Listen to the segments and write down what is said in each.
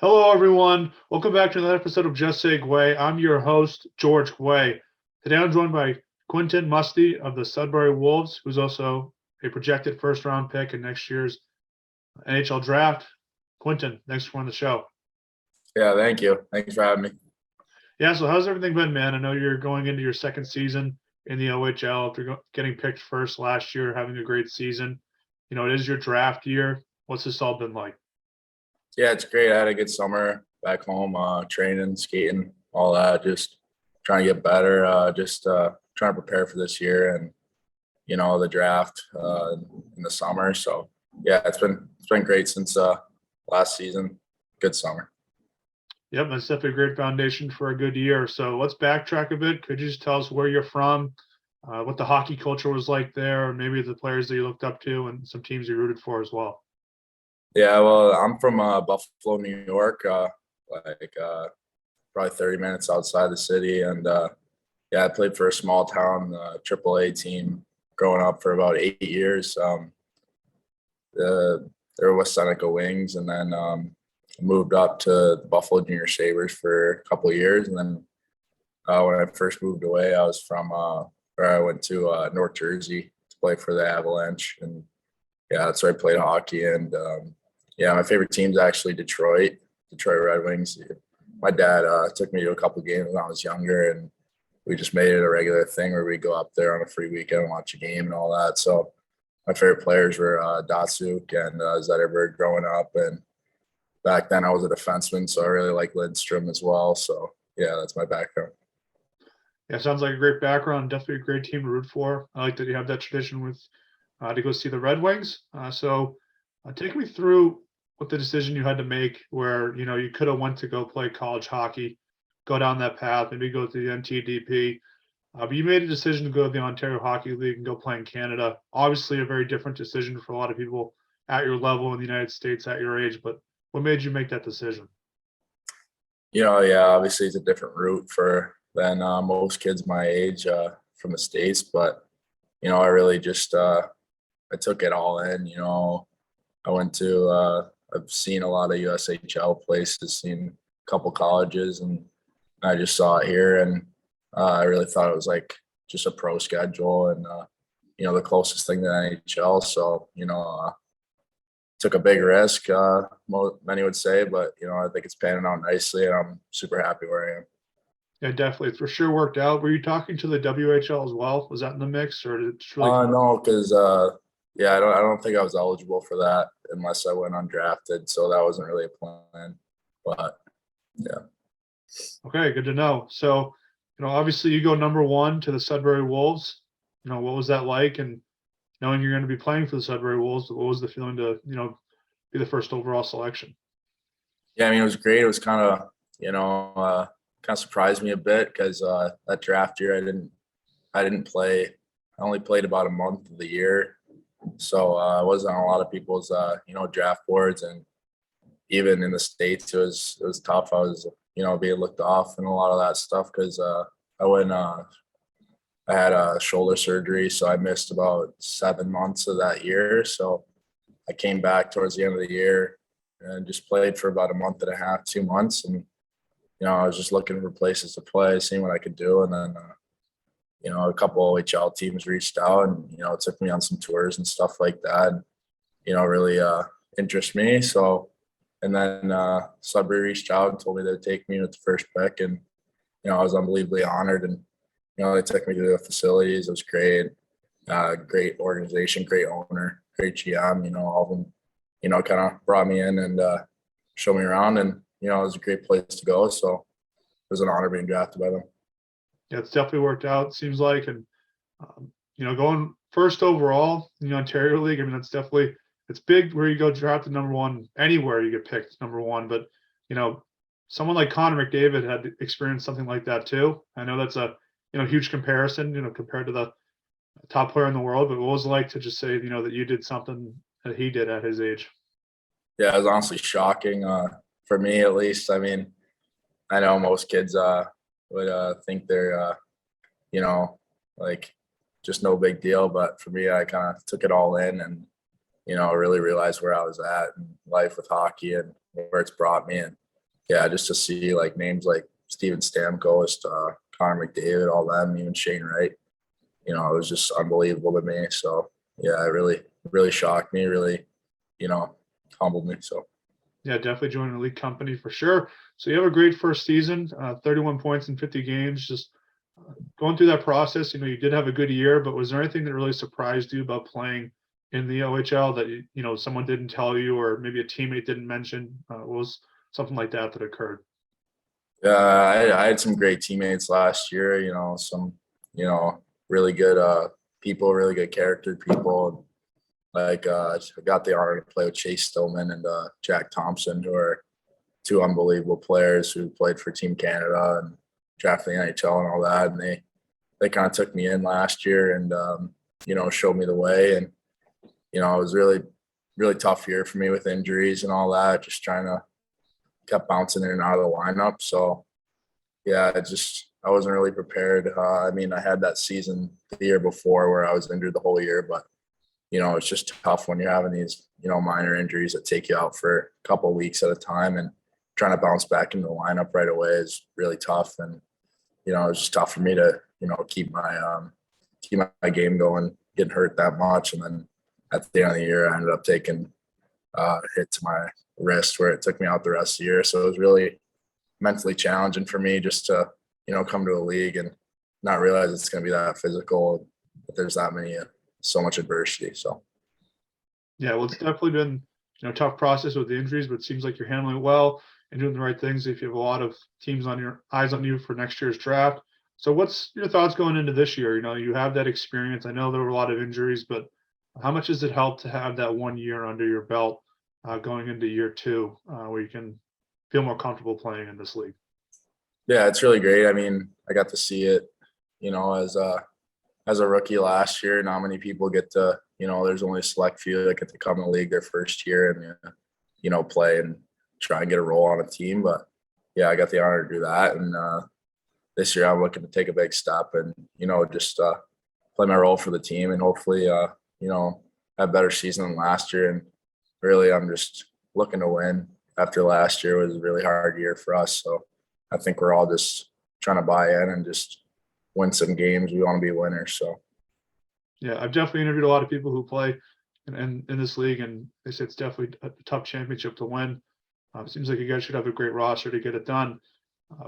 Hello, everyone. Welcome back to another episode of Just Say Guay. I'm your host, George Guay. Today I'm joined by Quentin Musty of the Sudbury Wolves, who's also a projected first-round pick in next year's NHL Draft. Quentin, thanks for on the show. Yeah, thank you. Thanks for having me. Yeah, so how's everything been, man? I know you're going into your second season in the OHL after getting picked first last year, having a great season. It is your draft year. What's this all been like? Yeah, it's great. I had a good summer back home, training, skating, all that. Just trying to get better. Trying to prepare for this year and the draft in the summer. So yeah, it's been great since last season. Good summer. Yep, that's definitely a great foundation for a good year. So let's backtrack a bit. Could you just tell us where you're from, what the hockey culture was like there, or maybe the players that you looked up to and some teams you rooted for as well? Yeah, well, I'm from Buffalo, New York, probably 30 minutes outside the city, and yeah, I played for a small town AAA team growing up for about 8 years. They were West Seneca Wings, and then moved up to the Buffalo Junior Sabres for a couple of years, and then when I first moved away, I was from where I went to North Jersey to play for the Avalanche, and yeah, that's where I played hockey. And yeah, my favorite team's actually Detroit Red Wings. My dad took me to a couple of games when I was younger, and we just made it a regular thing where we go up there on a free weekend and watch a game and all that. So my favorite players were Datsuk and Zetterberg growing up, and back then I was a defenseman, so I really like Lidstrom as well. So yeah, that's my background. Yeah, sounds like a great background. Definitely a great team to root for. I like that you have that tradition with to go see the Red Wings. Take me through what the decision you had to make, where you could have went to go play college hockey, go down that path, maybe go to the NTDP. But you made a decision to go to the Ontario Hockey League and go play in Canada. Obviously, a very different decision for a lot of people at your level in the United States at your age. But what made you make that decision? Yeah, obviously it's a different route than most kids my age from the States, but I really just I took it all in. I went to I've seen a lot of USHL places, seen a couple colleges, and I just saw it here, and I really thought it was like just a pro schedule and the closest thing to NHL. So took a big risk, many would say, but I think it's panning out nicely, and I'm super happy where I am. Yeah, definitely. It's for sure worked out. Were you talking to the WHL as well? Was that in the mix, or did it just really? No, because yeah, I don't think I was eligible for that unless I went undrafted, so that wasn't really a plan. But yeah. Okay, good to know. So, obviously you go number one to the Sudbury Wolves. What was that like? And knowing you're going to be playing for the Sudbury Wolves, what was the feeling to, be the first overall selection? Yeah, I mean, it was great. It was kind of surprised me a bit because that draft year I didn't play. I only played about a month of the year, so I wasn't on a lot of people's draft boards, and even in the States it was tough. I was being looked off and a lot of that stuff because I had a shoulder surgery, so I missed about 7 months of that year. So I came back towards the end of the year and just played for about a month and a half, 2 months, and I was just looking for places to play, seeing what I could do, and then a couple OHL teams reached out, and took me on some tours and stuff like that. And, really interest me. So, and then Sudbury reached out and told me they'd take me with the first pick, and I was unbelievably honored. And they took me to the facilities. It was great. Great organization, great owner, great GM. All of them, kind of brought me in and showed me around, and it was a great place to go. So it was an honor being drafted by them. Yeah, it's definitely worked out, seems like. And, going first overall in the Ontario League, I mean, it's big where you go drafted number one, anywhere you get picked number one. But, someone like Connor McDavid had experienced something like that too. I know that's a, huge comparison, compared to the top player in the world. But what was it like to just say, that you did something that he did at his age? Yeah, it was honestly shocking for me, at least. I mean, I know most kids would think they're, like just no big deal. But for me, I kind of took it all in and, really realized where I was at in life with hockey and where it's brought me. And, yeah, just to see like names like Steven Stamkos, Connor McDavid, all them, even Shane Wright, it was just unbelievable to me. So yeah, it really shocked me, really, you know, humbled me. So Yeah, definitely joining elite company for sure. So you have a great first season, 31 points in 50 games. Just going through that process, you did have a good year, but was there anything that really surprised you about playing in the OHL that someone didn't tell you, or maybe a teammate didn't mention? What was something like that occurred? yeah, I had some great teammates last year. Some really good people, really good character people. Like I got the honor to play with Chase Stillman and Jack Thompson, who are two unbelievable players who played for Team Canada and drafted the NHL and all that. And they kind of took me in last year and showed me the way. And it was really tough year for me with injuries and all that. Just trying to kept bouncing in and out of the lineup. So yeah, I wasn't really prepared. I mean, I had that season the year before where I was injured the whole year, but it's just tough when you're having these, minor injuries that take you out for a couple of weeks at a time, and trying to bounce back into the lineup right away is really tough. And, it was just tough for me to, keep my game going, getting hurt that much. And then at the end of the year, I ended up taking a hit to my wrist where it took me out the rest of the year. So it was really mentally challenging for me just to, come to a league and not realize it's going to be that physical, that there's so much adversity. So Yeah, well, it's definitely been a tough process with the injuries, but it seems like you're handling it well and doing the right things. If you have a lot of teams on your eyes on you for next year's draft. So what's your thoughts going into this year? You have that experience. I know there were a lot of injuries, but how much does it help to have that 1 year under your belt going into year two, where you can feel more comfortable playing in this league? yeah, it's really great. I mean, I got to see it, as a rookie last year. Not many people get to, there's only a select few that get to come in the league their first year and, play and try and get a role on a team. But yeah, I got the honor to do that. And this year I'm looking to take a big step and, just play my role for the team and hopefully, have a better season than last year. And really, I'm just looking to win. After last year was a really hard year for us. So I think we're all just trying to buy in and just win some games. We want to be winners. So Yeah, I've definitely interviewed a lot of people who play in this league, and they say it's definitely a tough championship to win. It seems like you guys should have a great roster to get it done.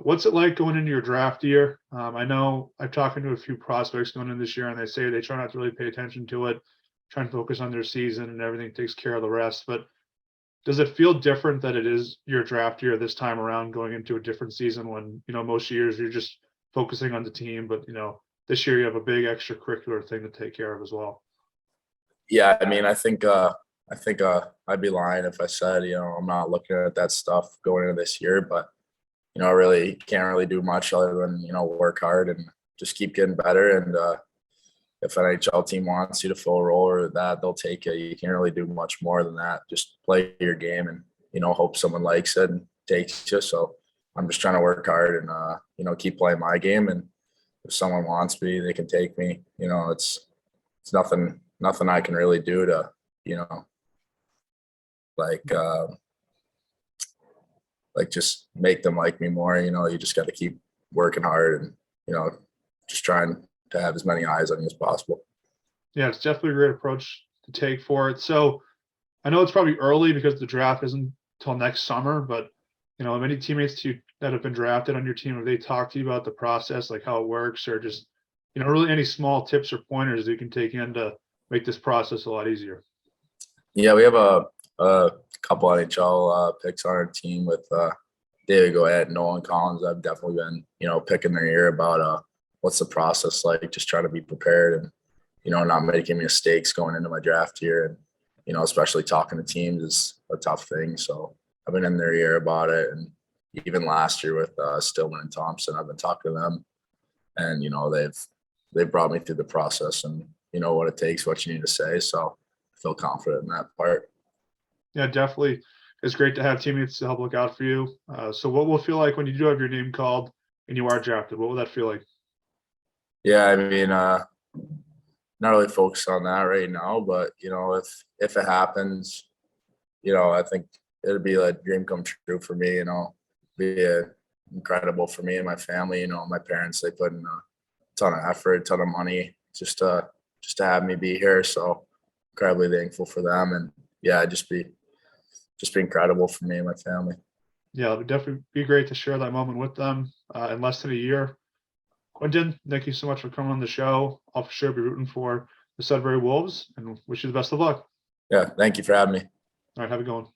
What's it like going into your draft year? I know I've talked to a few prospects going in this year, and they say they try not to really pay attention to it, try and focus on their season, and everything takes care of the rest. But does it feel different that it is your draft year this time around, going into a different season when most years you're just focusing on the team, but this year you have a big extracurricular thing to take care of as well? yeah, I mean, I think I'd be lying if I said, I'm not looking at that stuff going into this year, but I really can't really do much other than, work hard and just keep getting better. And if an NHL team wants you to fill a role or that, they'll take it. You can't really do much more than that. Just play your game and, hope someone likes it and takes you. So I'm just trying to work hard and, keep playing my game. And if someone wants me, they can take me. It's nothing I can really do to, like, just make them like me more. You just got to keep working hard and, just trying to have as many eyes on you as possible. Yeah, it's definitely a great approach to take for it. So I know it's probably early because the draft isn't till next summer, but many teammates that have been drafted on your team, have they talked to you about the process, like how it works, or just really any small tips or pointers that you can take in to make this process a lot easier? Yeah, we have a couple NHL picks on our team with David Guay and Nolan Collins. I've definitely been, picking their ear about what's the process like, just trying to be prepared and, not making mistakes going into my draft year. And, especially talking to teams is a tough thing. So I've been in their ear about it. And even last year with Stillman and Thompson, I've been talking to them and, they've brought me through the process and, what it takes, what you need to say. So I feel confident in that part. Yeah, definitely. It's great to have teammates to help look out for you. So what will it feel like when you do have your name called and you are drafted? What will that feel like? Yeah, I mean, not really focused on that right now, but if it happens, I think it'd be a dream come true for me. be incredible for me and my family. You know, my parents, they put in a ton of effort, a ton of money just to have me be here. So incredibly thankful for them. And yeah, just be incredible for me and my family. Yeah, it would definitely be great to share that moment with them in less than a year. Quentin, thank you so much for coming on the show. I'll for sure be rooting for the Sudbury Wolves and wish you the best of luck. Yeah, thank you for having me. All right, have a good one.